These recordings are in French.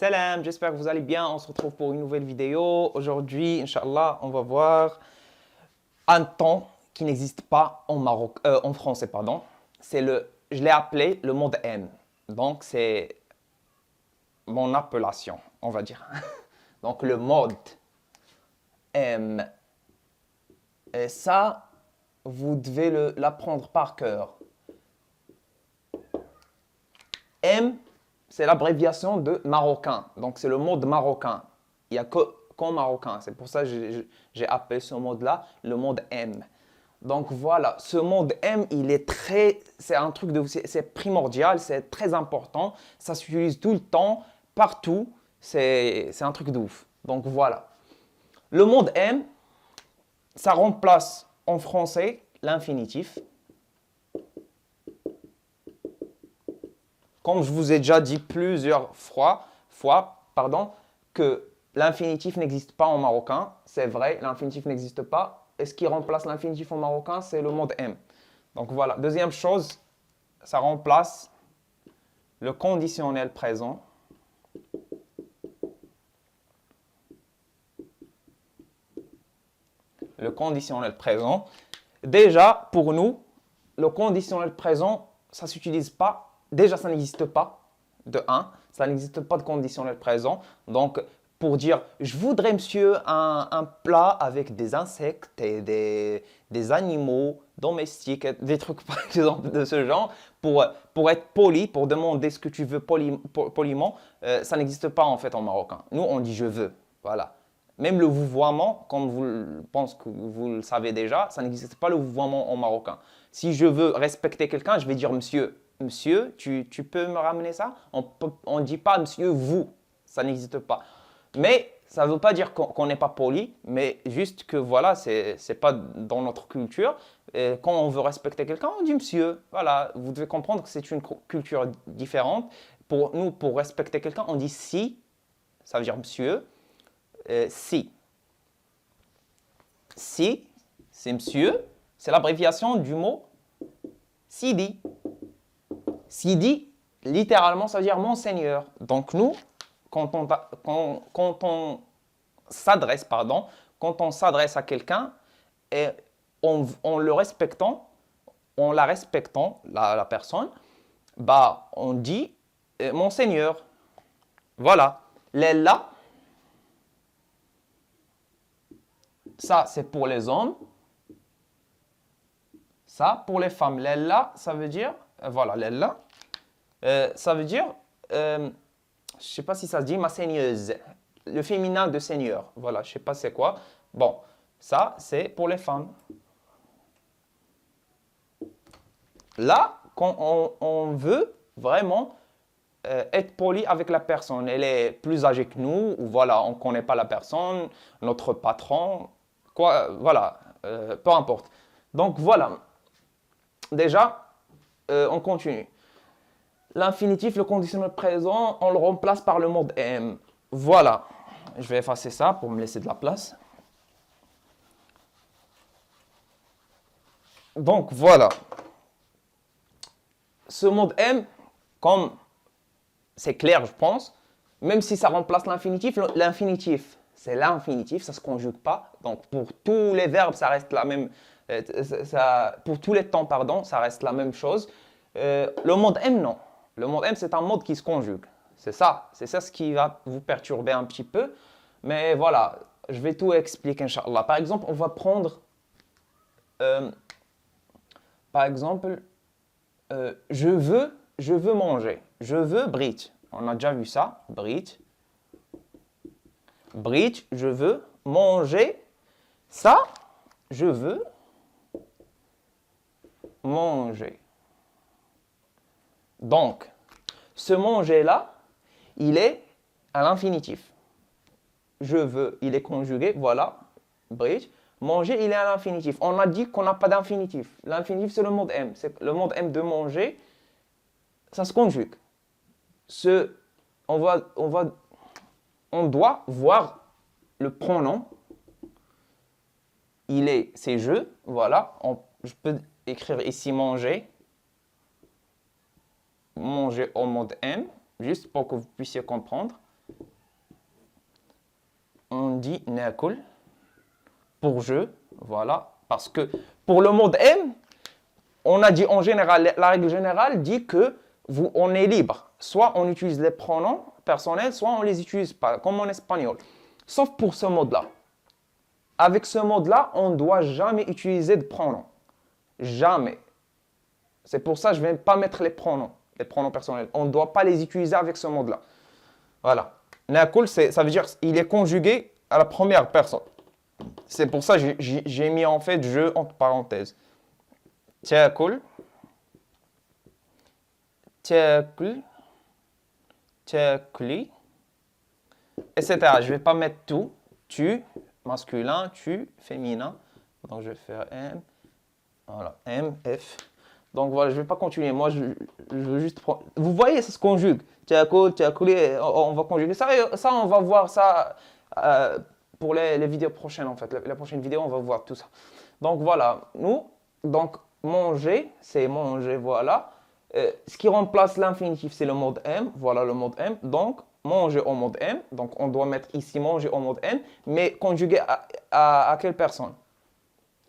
Salam, j'espère que vous allez bien. On se retrouve pour une nouvelle vidéo. Aujourd'hui, Inch'Allah, on va voir un ton qui n'existe pas en français, pardon. Je l'ai appelé le mode M. Donc, c'est mon appellation, on va dire. Donc, le mode M. Et ça, vous devez l'apprendre par cœur. M, c'est l'abréviation de marocain. Donc, c'est le mode marocain. Il n'y a qu'en marocain. C'est pour ça que j'ai appelé ce mode-là le mode M. Donc, voilà. Ce mode M, c'est un truc c'est primordial, c'est très important. Ça s'utilise tout le temps, partout. C'est un truc de ouf. Donc, voilà. Le mode M, ça remplace en français l'infinitif. Comme je vous ai déjà dit plusieurs fois, que l'infinitif n'existe pas en marocain. C'est vrai, l'infinitif n'existe pas. Et ce qui remplace l'infinitif en marocain, c'est le mode M. Donc voilà. Deuxième chose, ça remplace le conditionnel présent. Le conditionnel présent. Déjà, pour nous, le conditionnel présent, ça ne s'utilise pas. Déjà, ça n'existe pas, de 1. Ça n'existe pas de conditionnel présent. Donc, pour dire, je voudrais, monsieur, un plat avec des insectes et des animaux domestiques, des trucs, par exemple, de ce genre, pour être poli, pour demander ce que tu veux poliment, ça n'existe pas, en fait, en marocain. Nous, on dit « je veux ». Voilà. Même le vouvoiement, comme je pense que vous le savez déjà, ça n'existe pas le vouvoiement en marocain. Si je veux respecter quelqu'un, je vais dire « monsieur ». Monsieur, tu peux me ramener ça? On ne dit pas monsieur, vous. Ça n'existe pas. Mais ça ne veut pas dire qu'on n'est pas poli, mais juste que voilà, c'est pas dans notre culture. Et quand on veut respecter quelqu'un, on dit monsieur. Voilà, vous devez comprendre que c'est une culture différente. Pour nous, pour respecter quelqu'un, on dit si, ça veut dire monsieur. Si. Si, c'est monsieur. C'est l'abréviation du mot Sidi. Sidi, littéralement, ça veut dire mon Seigneur. Donc nous, quand on s'adresse à quelqu'un, et en le respectant, en la respectant, la personne, bah, on dit mon Seigneur. Voilà. Lella, ça c'est pour les hommes. Ça pour les femmes. Lella, ça veut dire, voilà, Lella. Ça veut dire, je ne sais pas si ça se dit, ma seigneuse. Le féminin de seigneur. Voilà, je ne sais pas c'est quoi. Bon, ça, c'est pour les femmes. Là, quand on veut vraiment être poli avec la personne, elle est plus âgée que nous, ou voilà, on ne connaît pas la personne, notre patron, quoi, voilà, peu importe. Donc voilà, déjà, on continue. L'infinitif, le conditionnel présent, on le remplace par le mode M. Voilà. Je vais effacer ça pour me laisser de la place. Donc, voilà. Ce mode M, comme c'est clair, je pense, même si ça remplace l'infinitif, c'est l'infinitif, ça ne se conjugue pas. Donc, pour tous les verbes, ça reste la même... pour tous les temps, pardon, ça reste la même chose. Le mode M, non. Le mode M, c'est un mode qui se conjugue. C'est ça ce qui va vous perturber un petit peu. Mais voilà, je vais tout expliquer, Inch'Allah. Par exemple, on va prendre, par exemple, je veux manger. Je veux Brit. On a déjà vu ça, Brit. Brit, je veux manger. Ça, je veux manger. Donc, ce manger-là, il est à l'infinitif. Je veux, il est conjugué, voilà, bridge. Manger, il est à l'infinitif. On a dit qu'on n'a pas d'infinitif. L'infinitif, c'est le mode M. Le mode M de manger, ça se conjugue. On doit voir le pronom. C'est je, voilà. Je peux écrire ici manger. Manger au mode M, juste pour que vous puissiez comprendre. on dit nakul pour je, voilà. Parce que pour le mode M, on a dit en général, la règle générale dit que on est libre. Soit on utilise les pronoms personnels, soit on ne les utilise pas, comme en espagnol. Sauf pour ce mode-là. Avec ce mode-là, on ne doit jamais utiliser de pronoms. Jamais. C'est pour ça que je ne vais pas mettre les pronoms personnels. On ne doit pas les utiliser avec ce mode-là. Voilà. Nakul, ça veut dire qu'il est conjugué à la première personne. C'est pour ça que j'ai mis en fait je entre parenthèses. Tiakul, tiakul, tiakuli, etc. Je ne vais pas mettre tout. Tu, masculin, tu, féminin. Donc je vais faire M. Voilà, M, F. Donc voilà, je ne vais pas continuer. Moi, je veux juste prendre. Vous voyez, ça se conjugue. Tiakul, tiakuli, on va conjuguer ça. Et ça, on va voir ça pour les vidéos prochaines en fait. La prochaine vidéo, on va voir tout ça. Donc voilà, donc manger, c'est manger, voilà. Ce qui remplace l'infinitif, c'est le mode M. Voilà le mode M. Donc, manger au mode M. Donc, on doit mettre ici manger au mode M, mais conjugué à quelle personne?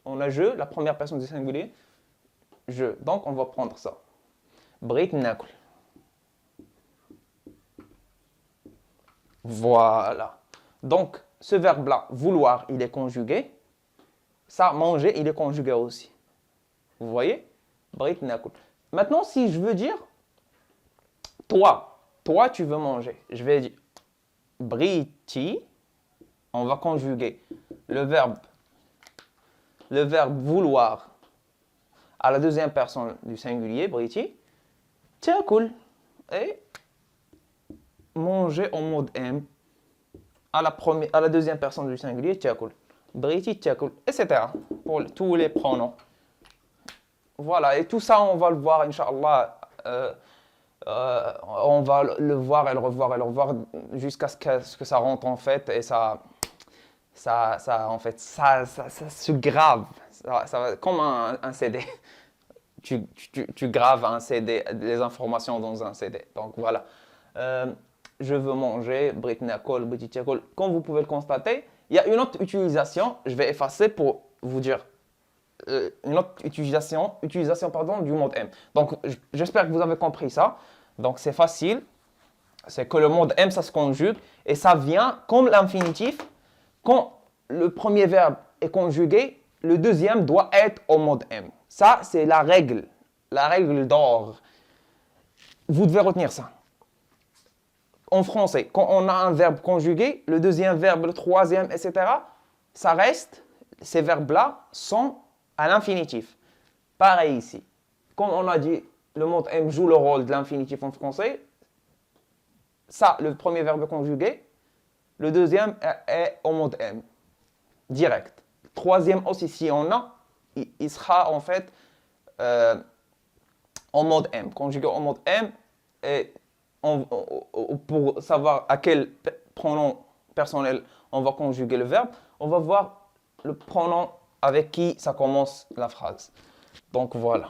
On a je, la première personne du singulier. Je. Donc, on va prendre ça. Brit nakul. Voilà. Donc, ce verbe-là, vouloir, il est conjugué. Ça, manger, il est conjugué aussi. Vous voyez? Brit nakul. Maintenant, si je veux dire, toi, tu veux manger. Je vais dire, briti, on va conjuguer le verbe vouloir à la deuxième personne du singulier, briti, tiakul, et manger en mode M à la deuxième personne du singulier, tiakul, briti, tiakul, etc. pour tous les pronoms. Voilà, et tout ça, on va le voir, Inch'Allah. On va le voir et le revoir jusqu'à ce que ça rentre en fait. Et ça se grave. Comme un CD. Tu graves un CD, les informations dans un CD. Donc voilà. Je veux manger, britnakol, brititiakol. Comme vous pouvez le constater, il y a une autre utilisation. Je vais effacer pour vous dire. Une autre utilisation du mode M. Donc, j'espère que vous avez compris ça. Donc, c'est facile. C'est que le mode M, ça se conjugue. Et ça vient comme l'infinitif. Quand le premier verbe est conjugué, le deuxième doit être au mode M. Ça, c'est la règle d'or. Vous devez retenir ça. En français, quand on a un verbe conjugué, le deuxième verbe, le troisième, etc., ça reste, ces verbes-là sont à l'infinitif. Pareil ici. Comme on a dit, le mode M joue le rôle de l'infinitif en français. Ça, le premier verbe conjugué. Le deuxième est au mode M. Direct. Le troisième aussi, si on a, il sera en fait en mode M. Conjugué en mode M. Et pour savoir à quel pronom personnel on va conjuguer le verbe, on va voir le pronom avec qui ça commence la phrase. Donc voilà.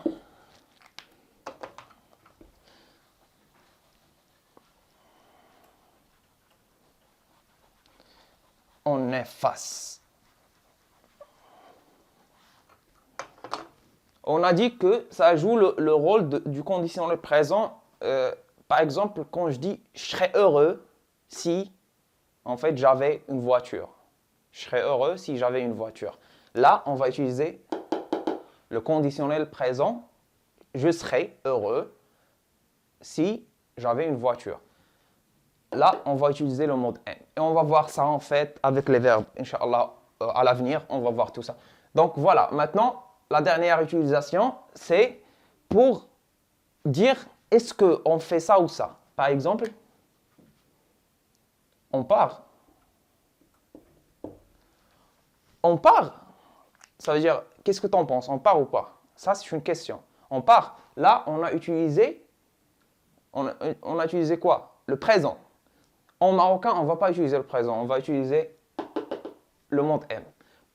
On efface. On a dit que ça joue le rôle du conditionnel présent. Par exemple, quand je dis « je serais heureux si, en fait, j'avais une voiture ». Je serais heureux si j'avais une voiture. Là, on va utiliser le conditionnel présent. Je serais heureux si j'avais une voiture. Là, on va utiliser le mode M. Et on va voir ça en fait avec les verbes. Inch'Allah, à l'avenir, on va voir tout ça. Donc voilà, maintenant, la dernière utilisation, c'est pour dire est-ce qu'on fait ça ou ça. Par exemple, on part. On part. Ça veut dire, qu'est-ce que tu en penses? On part ou pas? Ça, c'est une question. On part. Là, on a utilisé quoi? Le présent. En marocain, on ne va pas utiliser le présent. On va utiliser le mode M.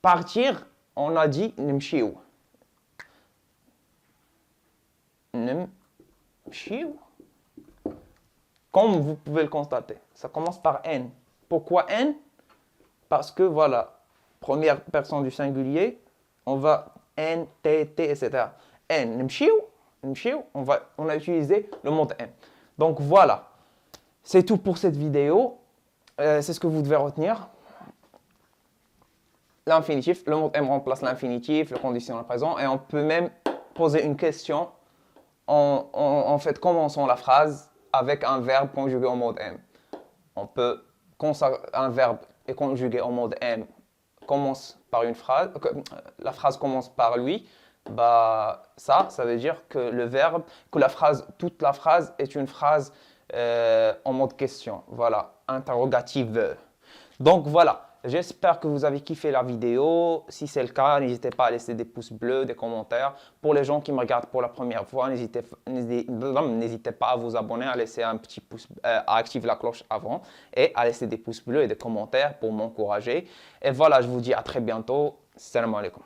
Partir, on a dit nimshiou. Nimshiou. Comme vous pouvez le constater. Ça commence par N. Pourquoi N? parce que voilà, première personne du singulier, on va N, T, T, etc. N, نمشيو, on a utilisé le mode M. Donc voilà, c'est tout pour cette vidéo. C'est ce que vous devez retenir. L'infinitif, le mode M remplace l'infinitif, le conditionnel présent, et on peut même poser une question en fait commençant la phrase avec un verbe conjugué au mode M. On peut un verbe est conjugué au mode M commence par une phrase, la phrase commence par lui. Bah ça veut dire que le verbe, que la phrase, toute la phrase est une phrase en mode question. Voilà, interrogative. Donc voilà. J'espère que vous avez kiffé la vidéo. Si c'est le cas, n'hésitez pas à laisser des pouces bleus, des commentaires. Pour les gens qui me regardent pour la première fois, n'hésitez pas à vous abonner, à laisser un petit pouce, à activer la cloche avant et à laisser des pouces bleus et des commentaires pour m'encourager. Et voilà, je vous dis à très bientôt. Salam alaikum.